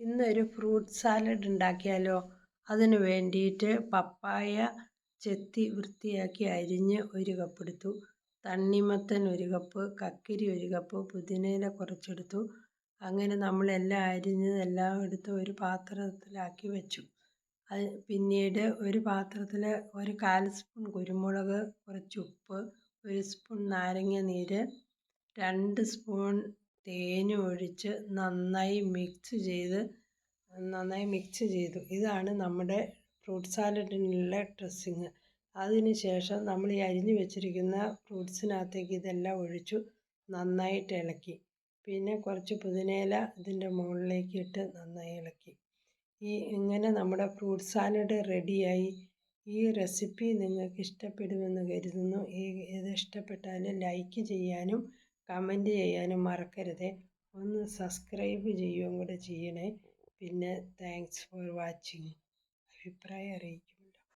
ഇന്നൊരു fruit salad ഉണ്ടാക്കിയാലോ? അതിന് വേണ്ടിയിട്ട് പപ്പായ ചെത്തി വൃത്തിയാക്കി അരിഞ്ഞ് 1 കപ്പ് എടുത്തു. തണ്ണിമത്തൻ 1 കപ്പ്, കക്കിരി 1 കപ്പ്, പുതിനയില കുറച്ചെടുത്തു. അങ്ങനെ നമ്മളെല്ലാം അരിഞ്ഞതെല്ലാം എടുത്ത് ഒരു പാത്രത്തിലാക്കി വെച്ചു. പിന്നീട് ഒരു പാത്രത്തിൽ 1/4 സ്പൂൺ കുരുമുളക്, കുറച്ച് ഉപ്പ്, 1 സ്പൂൺ നാരങ്ങ നീര്, 2 സ്പൂൺ തേനും ഒഴിച്ച് നന്നായി മിക്സ് ചെയ്തു. ഇതാണ് നമ്മുടെ ഫ്രൂട്ട് സാലഡിനുള്ള ഡ്രസ്സിങ്. അതിന് ശേഷം നമ്മൾ ഈ അരിഞ്ഞു വെച്ചിരിക്കുന്ന ഫ്രൂട്ട്സിനകത്തേക്ക് ഇതെല്ലാം ഒഴിച്ചു നന്നായിട്ട് ഇളക്കി. പിന്നെ കുറച്ച് പുതിനയില ഇതിൻ്റെ മുകളിലേക്ക് ഇട്ട് നന്നായി ഇളക്കി. ഇങ്ങനെ നമ്മുടെ ഫ്രൂട്ട് സാലഡ് റെഡിയായി. ഈ റെസിപ്പി നിങ്ങൾക്ക് ഇഷ്ടപ്പെടുമെന്ന് കരുതുന്നു. ഇത് ഇഷ്ടപ്പെട്ടാൽ ലൈക്ക് ചെയ്യാനും കമൻറ്റ് ചെയ്യാനും മറക്കരുത്. ഒന്ന് സബ്സ്ക്രൈബ് ചെയ്യുകയും കൂടെ ചെയ്യണേ. പിന്നെ താങ്ക്സ് ഫോർ വാച്ചിങ്. അഭിപ്രായം അറിയിക്കും.